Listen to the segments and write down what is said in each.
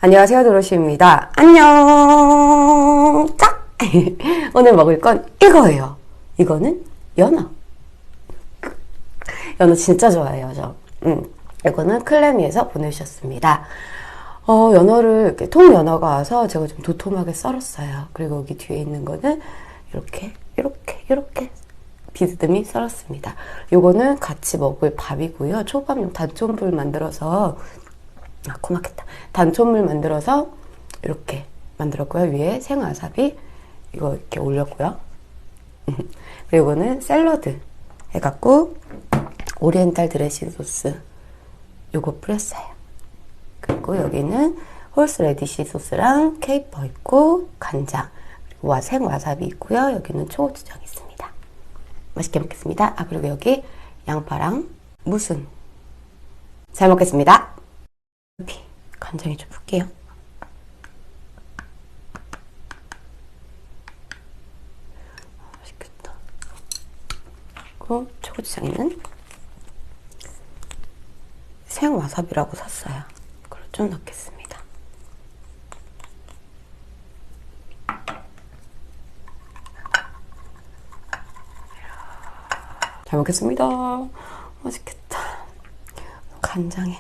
안녕하세요, 도로시입니다. 안녕! 짝! 오늘 먹을 건 이거예요. 이거는 연어. 연어 진짜 좋아해요, 저. 이거는 클래미에서 보내주셨습니다. 연어를, 이렇게 통연어가 와서 제가 좀 도톰하게 썰었어요. 그리고 여기 뒤에 있는 거는 이렇게 비스듬히 썰었습니다. 요거는 같이 먹을 밥이고요. 초밥용 단촛불 만들어서 코막했다. 단촛물 만들어서 이렇게 만들었고요. 위에 생와사비 이거 이렇게 올렸고요. 그리고 이거는 샐러드 해갖고 오리엔탈 드레싱 소스 요거 뿌렸어요. 그리고 여기는 홀스 레디시 소스랑 케이퍼 있고 간장 그리고 생와사비 있고요. 여기는 초고추장 있습니다. 맛있게 먹겠습니다. 그리고 여기 양파랑 무순. 잘 먹겠습니다. 간장에 좀 풀게요. 맛있겠다. 그리고 초고추장에는 생와사비라고 샀어요. 그걸 좀 넣겠습니다. 잘 먹겠습니다. 맛있겠다. 간장에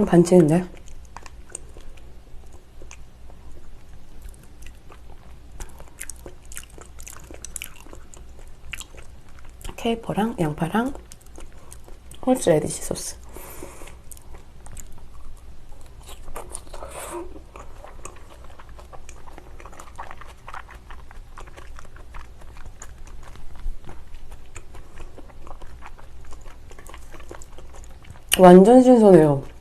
반칙인데? 케이퍼랑 양파랑 홀스 레디시 소스. 완전 신선해요.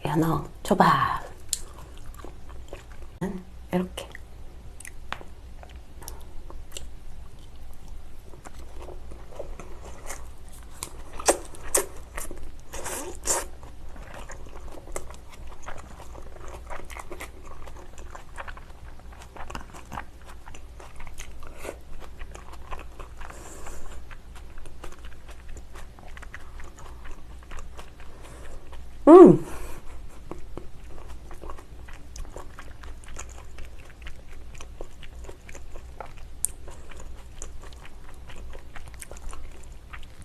연어 초밥 이렇게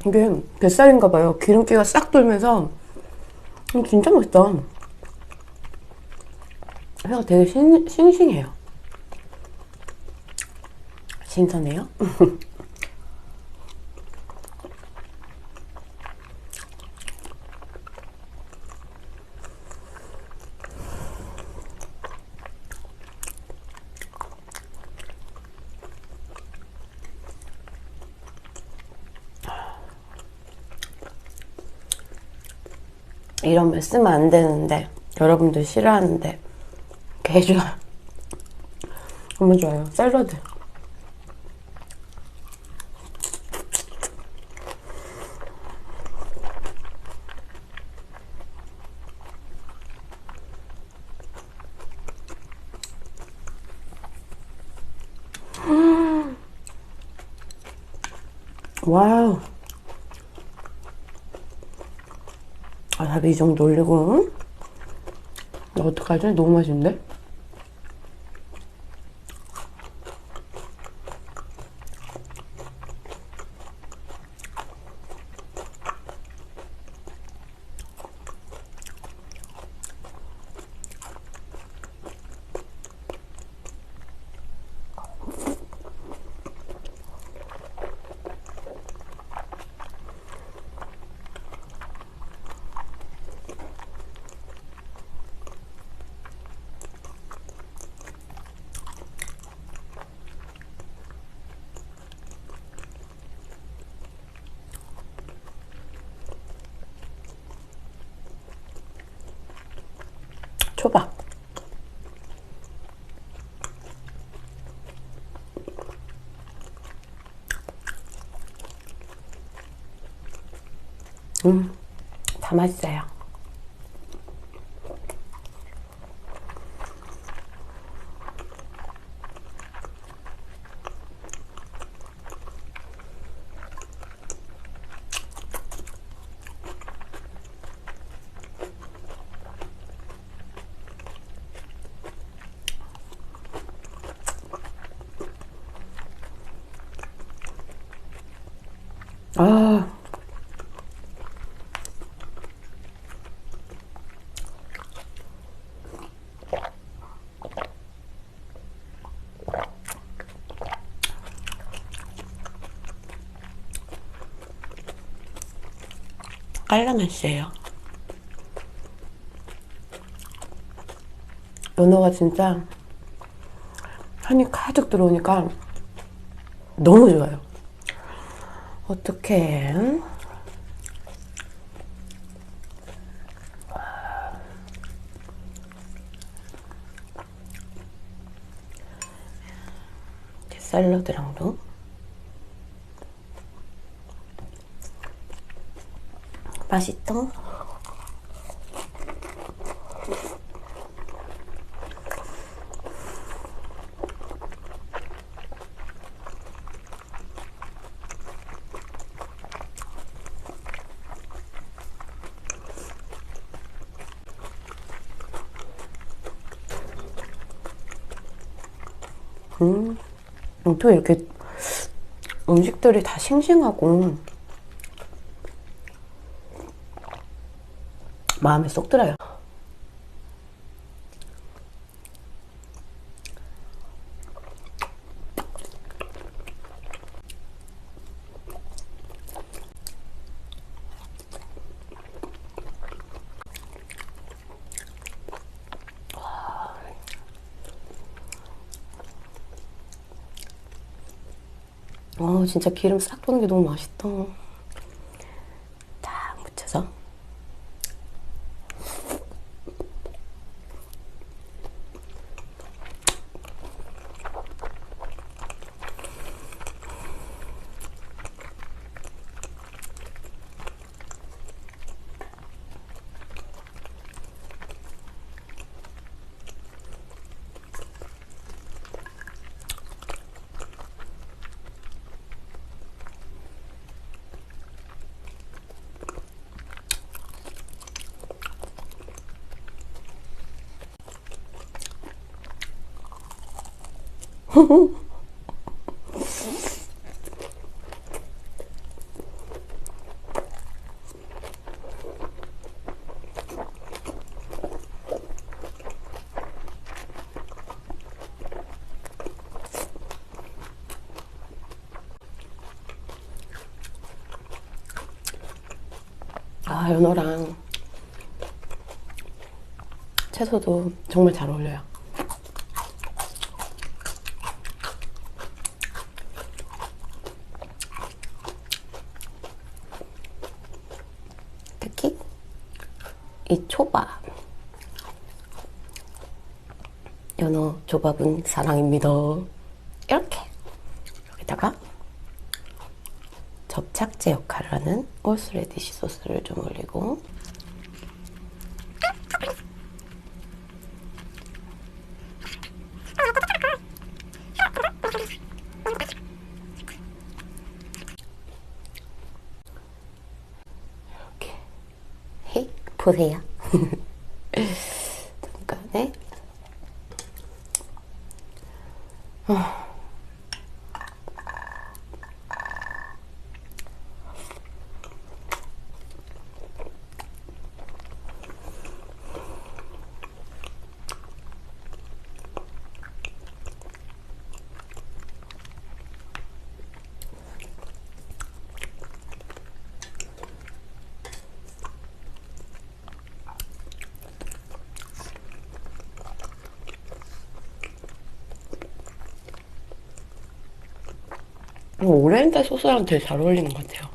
이게 뱃살인가봐요. 기름기가 싹 돌면서 진짜 맛있다. 회가 되게 싱싱해요. 신선해요. 이런 말 쓰면 안 되는데 여러분들 싫어하는데 개 좋아요. 너무 좋아요. 샐러드. 와우. 와사비 이 정도 올리고. 어떡하지? 너무 맛있는데? 초밥. 다 맛있어요. 아, 깔라맛이에요. 연어가 진짜 한이 가득 들어오니까 너무 좋아요. 어떡해. 샐러드랑도 맛있다. 또 이렇게 음식들이 다 싱싱하고 마음에 쏙 들어요. 진짜 기름 싹 도는 게 너무 맛있다. 딱 묻혀서. 연어랑 채소도 정말 잘 어울려요. 특히 이 초밥. 연어 초밥은 사랑입니다. 이렇게 여기다가 접착제 역할을 하는 올스레디시 소스를 좀 올리고, 이렇게 헤이 보세요. 잠깐에 오렌지 소스랑 되게 잘 어울리는 것 같아요.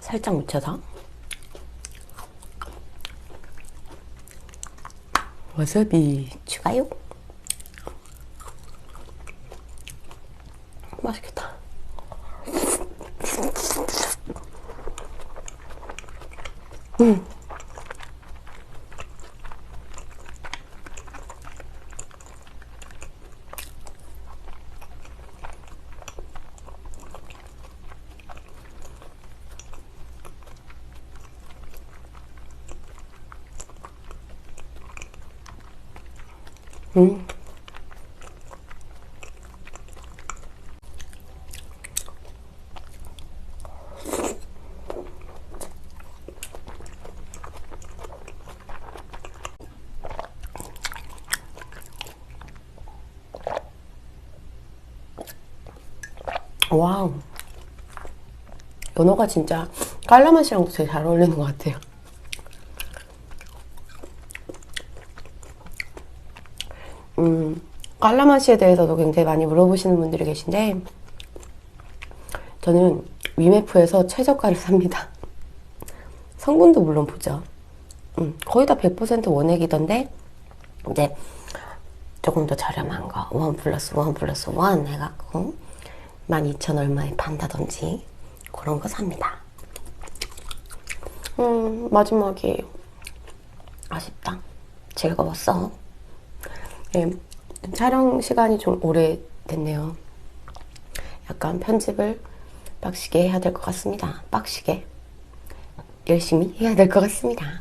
살짝 묻혀서 와사비 추가요. 맛있겠다. 음. 와우. 연어가 진짜 깔라맛이랑도 되게 잘 어울리는 것 같아요. 깔라맛시에 대해서도 굉장히 많이 물어보시는 분들이 계신데 저는 위메프에서 최저가를 삽니다. 성분도 물론 보죠. 거의 다 100% 원액이던데 이제 조금 더 저렴한 거 원 플러스 원 해갖고 12,000 얼마에 판다든지 그런 거 삽니다. 마지막이에요. 아쉽다. 즐거웠어. 네, 촬영 시간이 좀 오래됐네요. 약간 편집을 빡시게 해야 될 것 같습니다. 빡시게 열심히 해야 될 것 같습니다.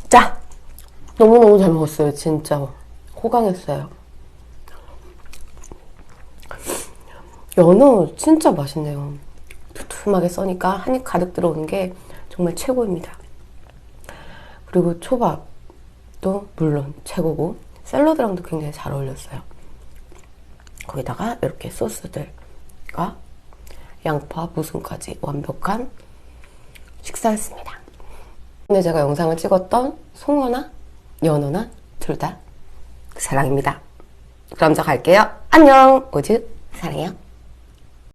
자, 너무너무 잘 먹었어요. 진짜 호강했어요. 연어 진짜 맛있네요. 두툼하게 써니까 한입 가득 들어오는 게 정말 최고입니다. 그리고 초밥도 물론 최고고 샐러드랑도 굉장히 잘 어울렸어요. 거기다가 이렇게 소스들과 양파, 무순까지 완벽한 식사였습니다. 근데 제가 영상을 찍었던 송어나 연어나 둘 다 사랑입니다. 그럼 저 갈게요. 안녕. 우즈 사랑해요.